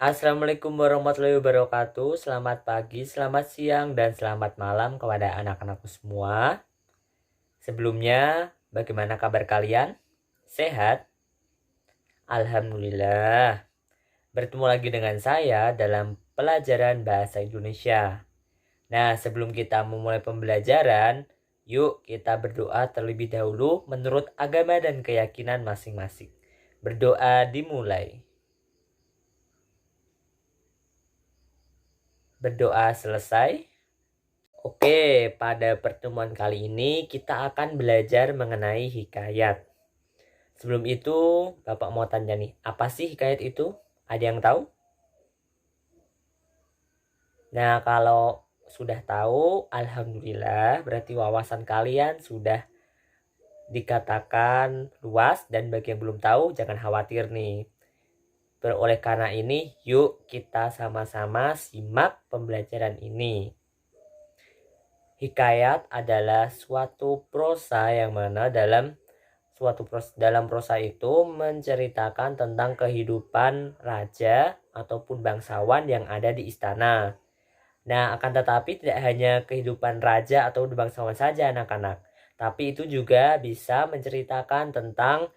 Assalamualaikum warahmatullahi wabarakatuh. Selamat pagi, selamat siang, dan selamat malam kepada anak-anakku semua. Sebelumnya, bagaimana kabar kalian? Sehat? Alhamdulillah. Bertemu lagi dengan saya dalam pelajaran bahasa Indonesia. Nah, sebelum kita memulai pembelajaran, yuk kita berdoa terlebih dahulu menurut agama dan keyakinan masing-masing. Berdoa dimulai. Berdoa selesai. Oke, pada pertemuan kali ini kita akan belajar mengenai hikayat. Sebelum itu, Bapak mau tanya nih, apa sih hikayat itu? Ada yang tahu? Nah, kalau sudah tahu, alhamdulillah, berarti wawasan kalian sudah dikatakan luas, dan bagi yang belum tahu, jangan khawatir nih. Oleh karena ini, yuk kita sama-sama simak pembelajaran ini. Hikayat adalah suatu prosa yang mana dalam prosa itu menceritakan tentang kehidupan raja ataupun bangsawan yang ada di istana. Nah, akan tetapi tidak hanya kehidupan raja atau bangsawan saja anak-anak, tapi itu juga bisa menceritakan tentang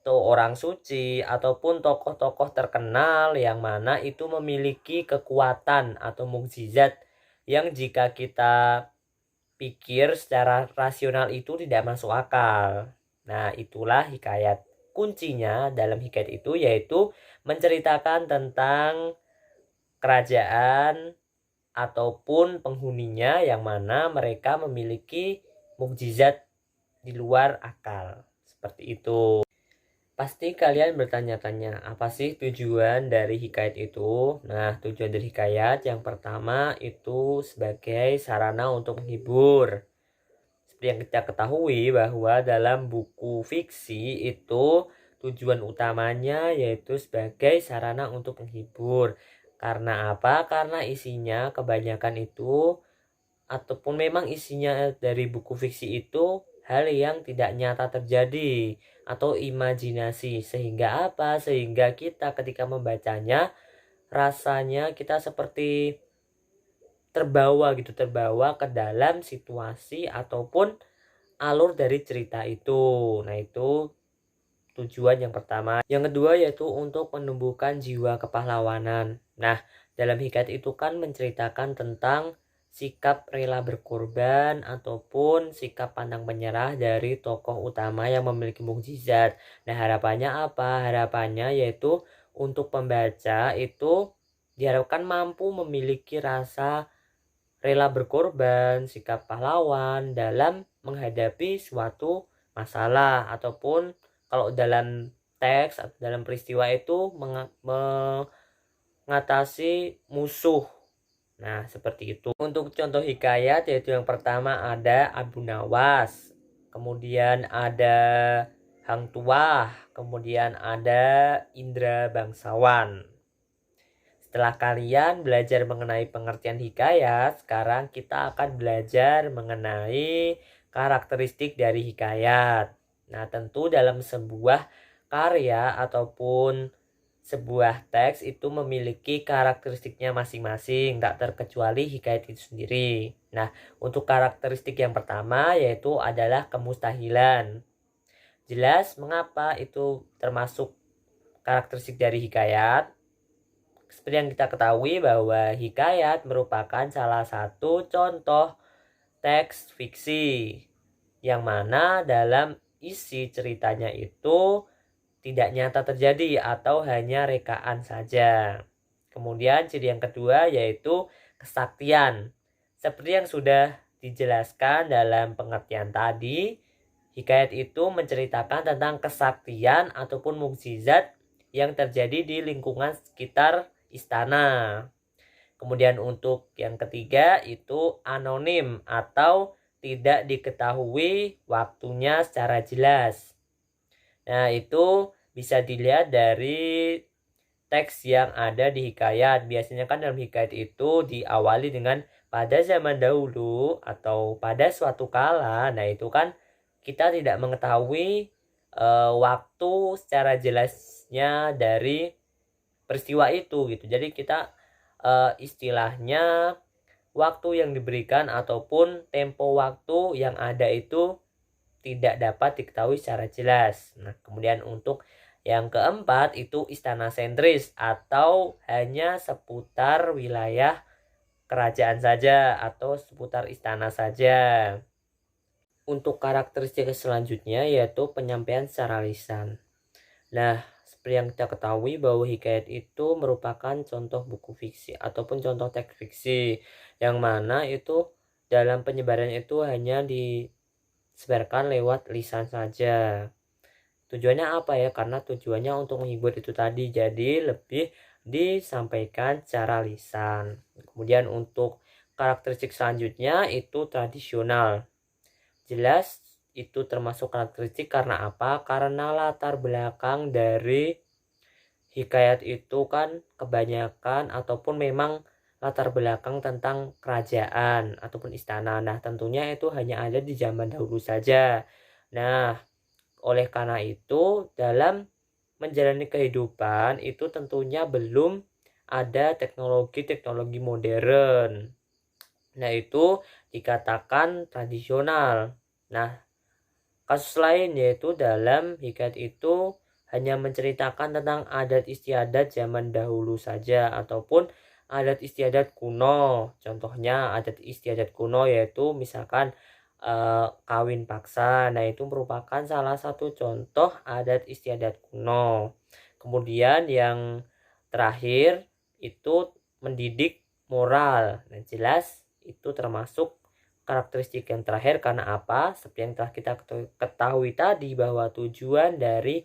orang suci ataupun tokoh-tokoh terkenal yang mana itu memiliki kekuatan atau mukjizat yang jika kita pikir secara rasional itu tidak masuk akal. Nah, itulah hikayat. Kuncinya dalam hikayat itu yaitu menceritakan tentang kerajaan ataupun penghuninya yang mana mereka memiliki mukjizat di luar akal. Seperti itu. Pasti kalian bertanya-tanya, apa sih tujuan dari hikayat itu? Nah, tujuan dari hikayat yang pertama itu sebagai sarana untuk menghibur. Seperti yang kita ketahui bahwa dalam buku fiksi itu tujuan utamanya yaitu sebagai sarana untuk menghibur. Karena apa? Karena isinya kebanyakan itu ataupun memang isinya dari buku fiksi itu hal yang tidak nyata terjadi atau imajinasi. Sehingga apa? Sehingga kita ketika membacanya rasanya kita seperti terbawa ke dalam situasi ataupun alur dari cerita itu. Nah, itu tujuan yang pertama. Yang kedua yaitu untuk menumbuhkan jiwa kepahlawanan. Nah, dalam hikayat itu kan menceritakan tentang sikap rela berkorban ataupun sikap pantang menyerah dari tokoh utama yang memiliki mukjizat. Nah, harapannya apa? Harapannya yaitu untuk pembaca itu diharapkan mampu memiliki rasa rela berkorban, sikap pahlawan dalam menghadapi suatu masalah ataupun kalau dalam teks atau dalam peristiwa itu mengatasi musuh. Nah, seperti itu. Untuk contoh hikayat yaitu yang pertama ada Abu Nawas, kemudian ada Hang Tuah, kemudian ada Indra Bangsawan. Setelah kalian belajar mengenai pengertian hikayat, sekarang kita akan belajar mengenai karakteristik dari hikayat. Nah, tentu dalam sebuah karya ataupun sebuah teks itu memiliki karakteristiknya masing-masing, tak terkecuali hikayat itu sendiri. Nah, untuk karakteristik yang pertama yaitu adalah kemustahilan. Jelas mengapa itu termasuk karakteristik dari hikayat. Seperti yang kita ketahui bahwa hikayat merupakan salah satu contoh teks fiksi yang mana dalam isi ceritanya itu tidak nyata terjadi atau hanya rekaan saja. Kemudian ciri yang kedua yaitu kesaktian. Seperti yang sudah dijelaskan dalam pengertian tadi, hikayat itu menceritakan tentang kesaktian ataupun mukjizat yang terjadi di lingkungan sekitar istana. Kemudian untuk yang ketiga itu anonim atau tidak diketahui waktunya secara jelas. Nah, itu bisa dilihat dari teks yang ada di hikayat. Biasanya kan dalam hikayat itu diawali dengan pada zaman dahulu atau pada suatu kala. Nah, itu kan kita tidak mengetahui waktu secara jelasnya dari peristiwa itu gitu. Jadi kita istilahnya waktu yang diberikan ataupun tempo waktu yang ada itu tidak dapat diketahui secara jelas. Nah, kemudian untuk yang keempat itu istana sentris atau hanya seputar wilayah kerajaan saja atau seputar istana saja. Untuk karakteristik selanjutnya yaitu penyampaian secara lisan. Nah, seperti yang kita ketahui bahwa hikayat itu merupakan contoh buku fiksi ataupun contoh teks fiksi yang mana itu dalam penyebarannya itu hanya disebarkan lewat lisan saja. Tujuannya apa ya? Karena tujuannya untuk menghibur itu tadi, jadi lebih disampaikan secara lisan. Kemudian untuk karakteristik selanjutnya itu tradisional. Jelas itu termasuk karakteristik karena apa? Karena latar belakang dari hikayat itu kan kebanyakan ataupun memang latar belakang tentang kerajaan ataupun istana. Nah, tentunya itu hanya ada di zaman dahulu saja. Nah, oleh karena itu dalam menjalani kehidupan itu tentunya belum ada teknologi-teknologi modern. Nah, itu dikatakan tradisional. Nah, kasus lain yaitu dalam hikayat itu hanya menceritakan tentang adat istiadat zaman dahulu saja ataupun adat istiadat kuno. Contohnya adat istiadat kuno yaitu misalkan kawin paksa. Nah, itu merupakan salah satu contoh adat istiadat kuno. Kemudian yang terakhir itu mendidik moral. Nah, jelas itu termasuk karakteristik yang terakhir karena apa? Seperti yang telah kita ketahui tadi bahwa tujuan dari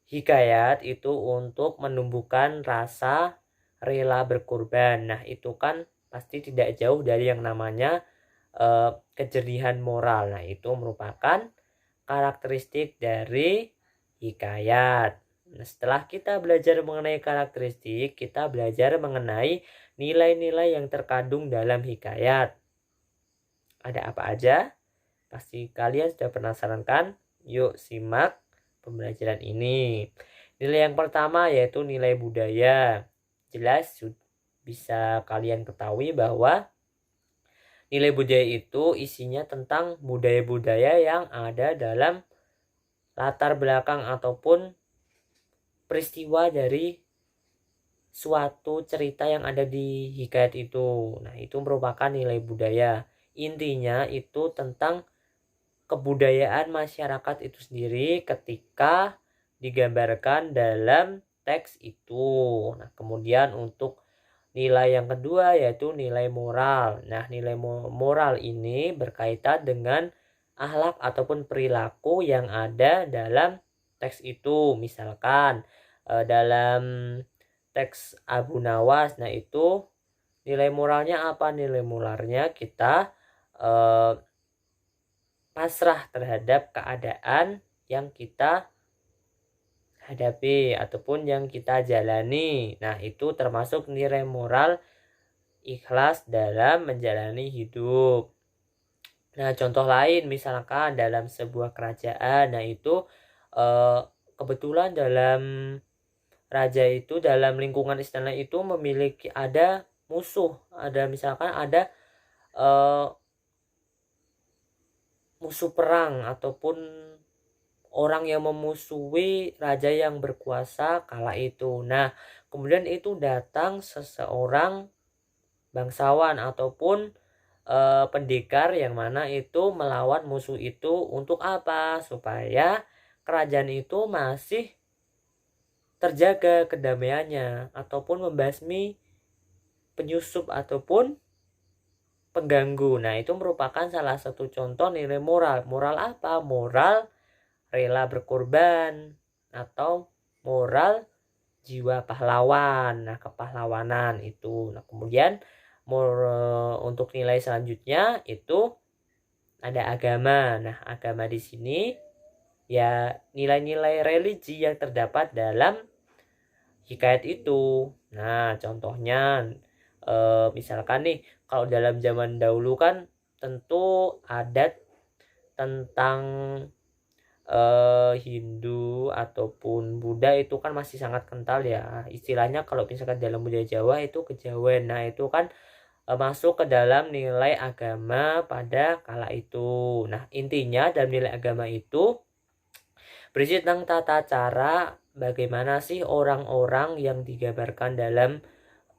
hikayat itu untuk menumbuhkan rasa rela berkorban. Nah, itu kan pasti tidak jauh dari yang namanya kejernihan moral. Nah, itu merupakan karakteristik dari hikayat. Nah, setelah kita belajar mengenai karakteristik, kita belajar mengenai nilai-nilai yang terkandung dalam hikayat. Ada apa aja? Pasti kalian sudah penasaran kan? Yuk simak pembelajaran ini. Nilai yang pertama yaitu nilai budaya. Jelas bisa kalian ketahui bahwa nilai budaya itu isinya tentang budaya-budaya yang ada dalam latar belakang ataupun peristiwa dari suatu cerita yang ada di hikayat itu. Nah, itu merupakan nilai budaya. Intinya itu tentang kebudayaan masyarakat itu sendiri ketika digambarkan dalam teks itu. Nah, kemudian untuk nilai yang kedua yaitu nilai moral. Nah, nilai moral ini berkaitan dengan akhlak ataupun perilaku yang ada dalam teks itu. Misalkan dalam teks Abu Nawas, nah itu nilai moralnya apa? Nilai moralnya kita pasrah terhadap keadaan yang kita hadapi ataupun yang kita jalani. Nah, itu termasuk nilai moral ikhlas dalam menjalani hidup. Nah, contoh lain misalkan dalam sebuah kerajaan, nah itu kebetulan dalam raja itu dalam lingkungan istana itu memiliki ada musuh, ada misalkan ada musuh perang ataupun orang yang memusuhi raja yang berkuasa kala itu. Nah, kemudian itu datang seseorang bangsawan ataupun pendekar yang mana itu melawan musuh itu untuk apa? Supaya kerajaan itu masih terjaga kedamaiannya ataupun membasmi penyusup ataupun pengganggu. Nah, itu merupakan salah satu contoh nilai moral. Moral apa? Moral rela berkorban atau moral jiwa pahlawan. Nah, kepahlawanan itu. Nah, kemudian untuk nilai selanjutnya itu ada agama. Nah, agama di sini ya nilai-nilai religi yang terdapat dalam hikayat itu. Nah, contohnya misalkan nih kalau dalam zaman dahulu kan tentu adat tentang Hindu ataupun Buddha itu kan masih sangat kental ya. Istilahnya kalau misalkan dalam budaya Jawa itu kejawen. Nah, itu kan masuk ke dalam nilai agama pada kala itu. Nah, intinya dalam nilai agama itu berisi tentang tata cara bagaimana sih orang-orang yang digambarkan dalam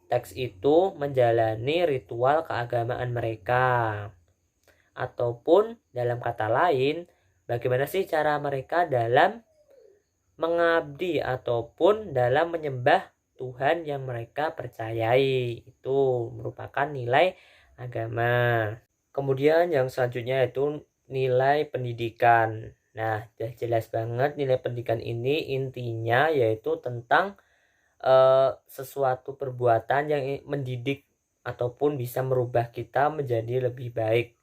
teks itu menjalani ritual keagamaan mereka. Ataupun dalam kata lain, bagaimana sih cara mereka dalam mengabdi ataupun dalam menyembah Tuhan yang mereka percayai. Itu merupakan nilai agama. Kemudian yang selanjutnya itu nilai pendidikan. Nah, jelas banget nilai pendidikan ini intinya yaitu tentang sesuatu perbuatan yang mendidik ataupun bisa merubah kita menjadi lebih baik,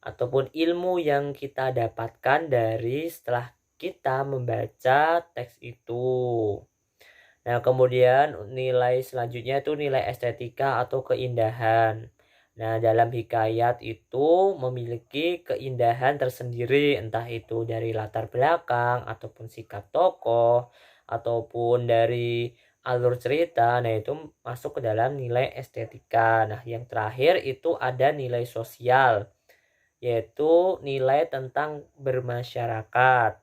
ataupun ilmu yang kita dapatkan dari setelah kita membaca teks itu. Nah, kemudian nilai selanjutnya itu nilai estetika atau keindahan. Nah, dalam hikayat itu memiliki keindahan tersendiri, entah itu dari latar belakang ataupun sikap tokoh ataupun dari alur cerita. Nah, itu masuk ke dalam nilai estetika. Nah, yang terakhir itu ada nilai sosial, yaitu nilai tentang bermasyarakat.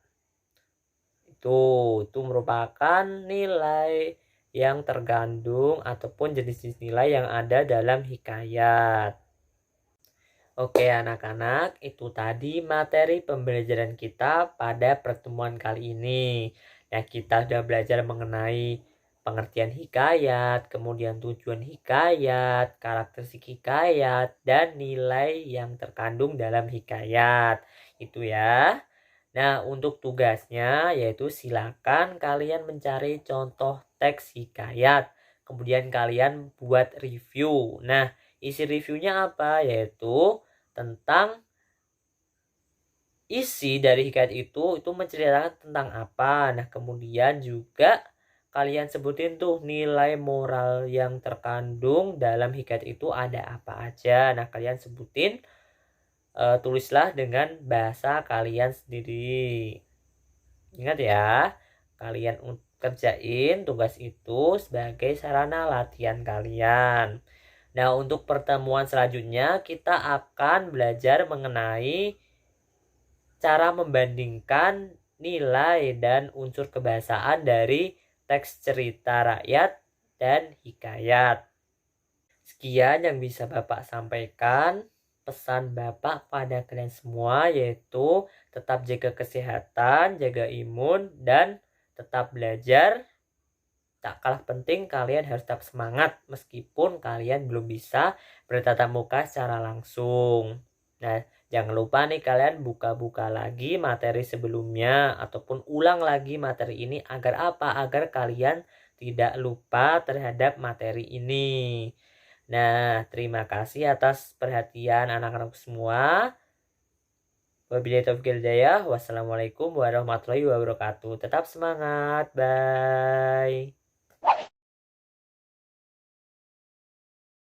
Itu merupakan nilai yang tergandung ataupun jenis-jenis nilai yang ada dalam hikayat. Oke anak-anak, itu tadi materi pembelajaran kita pada pertemuan kali ini. Nah, kita sudah belajar mengenai pengertian hikayat, kemudian tujuan hikayat, karakteristik hikayat, dan nilai yang terkandung dalam hikayat. Itu ya. Nah, untuk tugasnya yaitu silakan kalian mencari contoh teks hikayat. Kemudian kalian buat review. Nah, isi reviewnya apa? Yaitu tentang isi dari hikayat itu menceritakan tentang apa. Nah, kemudian juga kalian sebutin tuh nilai moral yang terkandung dalam hikayat itu ada apa aja. Nah, kalian sebutin, tulislah dengan bahasa kalian sendiri. Ingat ya, kalian kerjain tugas itu sebagai sarana latihan kalian. Nah, untuk pertemuan selanjutnya kita akan belajar mengenai cara membandingkan nilai dan unsur kebahasaan dari teks cerita rakyat dan hikayat. Sekian yang bisa Bapak sampaikan. Pesan Bapak pada kalian semua yaitu tetap jaga kesehatan, jaga imun, dan tetap belajar. Tak kalah penting kalian harus tetap semangat meskipun kalian belum bisa bertatap muka secara langsung. Nah, jangan lupa nih kalian buka-buka lagi materi sebelumnya ataupun ulang lagi materi ini agar apa? Agar kalian tidak lupa terhadap materi ini. Nah, terima kasih atas perhatian anak-anak semua. Wabillahi taufiq wal hidayah. Wassalamualaikum warahmatullahi wabarakatuh. Tetap semangat. Bye.